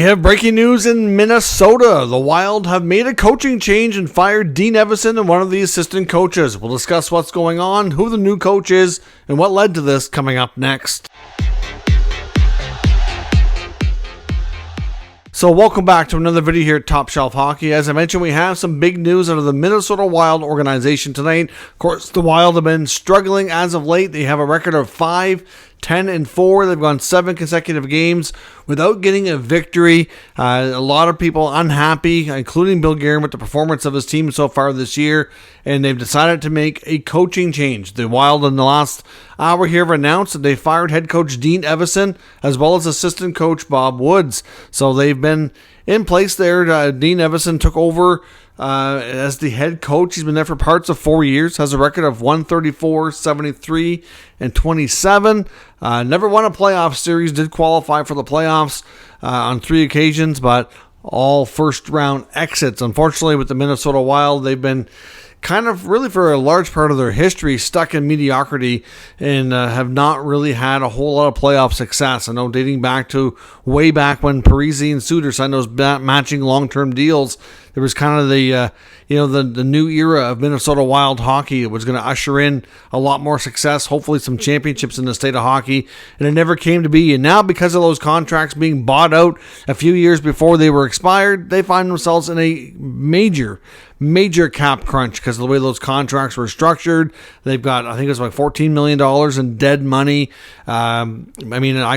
We have breaking news in Minnesota. The Wild have made a coaching change and fired Dean Evason and one of the assistant coaches. We'll discuss what's going on, who the new coach is, and what led to this coming up next. So welcome back to another video here at Top Shelf Hockey. As I mentioned, we have some big news out of the Minnesota Wild organization tonight. Of course, the Wild have been struggling as of late. They have a record of 5-10-4. They've gone 7 consecutive games without getting a victory. A lot of people unhappy, including Bill Guerin, with the performance of his team so far this year, and they've decided to make a coaching change. The Wild in the last hour here have announced that they fired head coach Dean Evason as well as assistant coach Bob Woods. So they've been in place there. Dean Evason took over as the head coach. He's been there for parts of 4 years, has a record of 134, 73, and 27. Never won a playoff series, did qualify for the playoffs on 3 occasions, but all first-round exits. Unfortunately, with the Minnesota Wild, they've been kind of really for a large part of their history stuck in mediocrity and have not really had a whole lot of playoff success. I know dating back to way back when Parisi and Suter signed those matching long-term deals, there was kind of the new era of Minnesota Wild hockey. It was going to usher in a lot more success, hopefully some championships in the state of hockey, and it never came to be. And now, because of those contracts being bought out a few years before they were expired, they find themselves in a major cap crunch because of the way those contracts were structured. They've got, I think it was like $14 million in dead money. I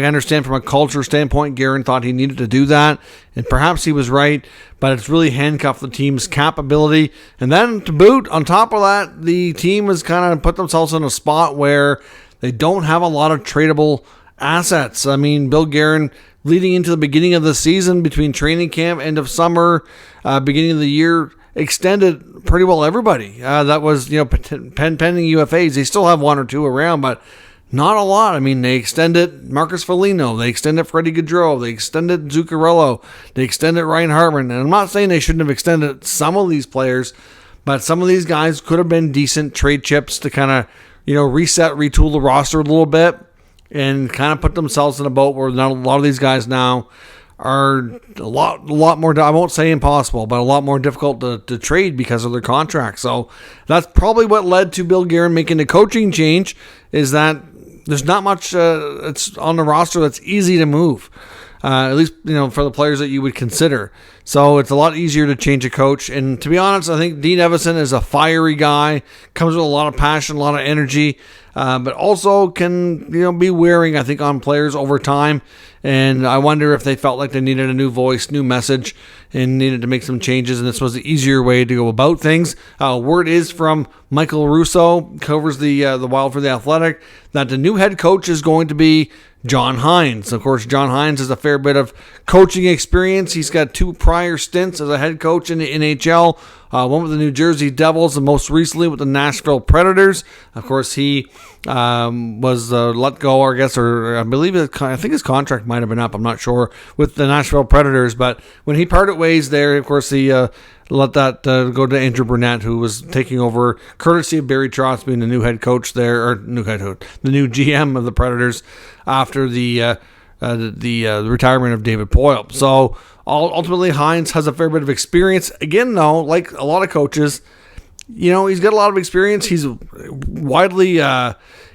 understand from a culture standpoint, Guerin thought he needed to do that, and perhaps he was right, but it's really handcuffed the team's cap ability. And then to boot, on top of that, the team has kind of put themselves in a spot where they don't have a lot of tradable assets. I mean, Bill Guerin, leading into the beginning of the season, between training camp, end of summer, beginning of the year, extended pretty well everybody. That was, pending UFAs. They still have 1 or 2 around, but not a lot. I mean, they extended Marcus Foligno, they extended Freddie Gaudreau, they extended Zuccarello, they extended Ryan Hartman. And I'm not saying they shouldn't have extended some of these players, but some of these guys could have been decent trade chips to kind of, reset, retool the roster a little bit and kind of put themselves in a boat where not a lot of these guys now are a lot more, I won't say impossible, but a lot more difficult to trade because of their contracts. So that's probably what led to Bill Guerin making the coaching change, is that there's not much it's on the roster that's easy to move, at least for the players that you would consider. So it's a lot easier to change a coach. And to be honest, I think Dean Evason is a fiery guy, comes with a lot of passion, a lot of energy, but also can be wearing, I think, on players over time. And I wonder if they felt like they needed a new voice, new message, and needed to make some changes, and this was the easier way to go about things. Word is from Michael Russo, covers the Wild for The Athletic, that the new head coach is going to be John Hynes. Of course, John Hynes has a fair bit of coaching experience. He's got 2 prior stints as a head coach in the NHL, one with the New Jersey Devils and most recently with the Nashville Predators. Of course, he was let go, I guess, or I think his contract might have been up, I'm not sure, with the Nashville Predators. But when he parted ways there, of course, he let that go to Andrew Burnett, who was taking over courtesy of Barry Trotz being the new head coach there, or the new GM of the Predators after the retirement of David Poile. So ultimately, Hynes has a fair bit of experience. Again, though, like a lot of coaches, he's got a lot of experience. He's widely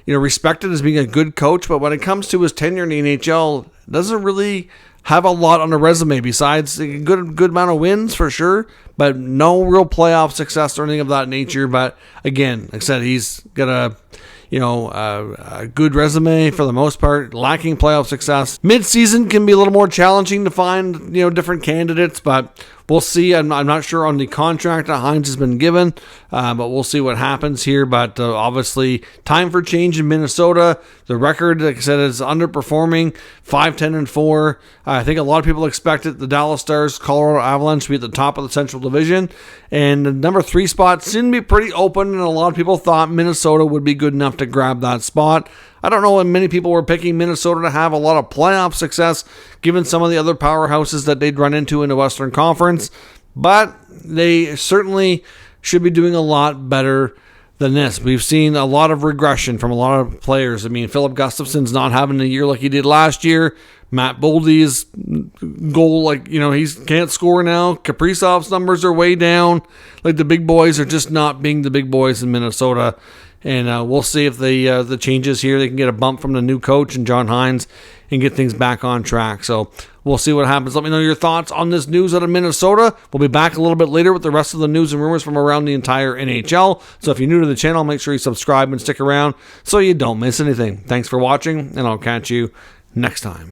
respected as being a good coach, but when it comes to his tenure in the NHL, doesn't really have a lot on the resume besides a good amount of wins for sure, but no real playoff success or anything of that nature. But again, like I said, he's got a good resume for the most part, lacking playoff success. Mid-season can be a little more challenging to find, different candidates, but we'll see. I'm not sure on the contract that Hynes has been given, but we'll see what happens here. But obviously, time for change in Minnesota. The record, like I said, is underperforming, 5-10-4. I think a lot of people expected the Dallas Stars, Colorado Avalanche to be at the top of the Central Division, and the number 3 spot seemed to be pretty open, and a lot of people thought Minnesota would be good enough to grab that spot. I don't know if many people were picking Minnesota to have a lot of playoff success, given some of the other powerhouses that they'd run into in the Western Conference, but they certainly should be doing a lot better than this. We've seen a lot of regression from a lot of players. I mean, Philip Gustafson's not having a year like he did last year. Matt Boldy's goal, he can't score now. Kaprizov's numbers are way down. Like, the big boys are just not being the big boys in Minnesota. And we'll see if the changes here, they can get a bump from the new coach and John Hines and get things back on track. So we'll see what happens. Let me know your thoughts on this news out of Minnesota. We'll be back a little bit later with the rest of the news and rumors from around the entire NHL. So if you're new to the channel, make sure you subscribe and stick around so you don't miss anything. Thanks for watching, and I'll catch you next time.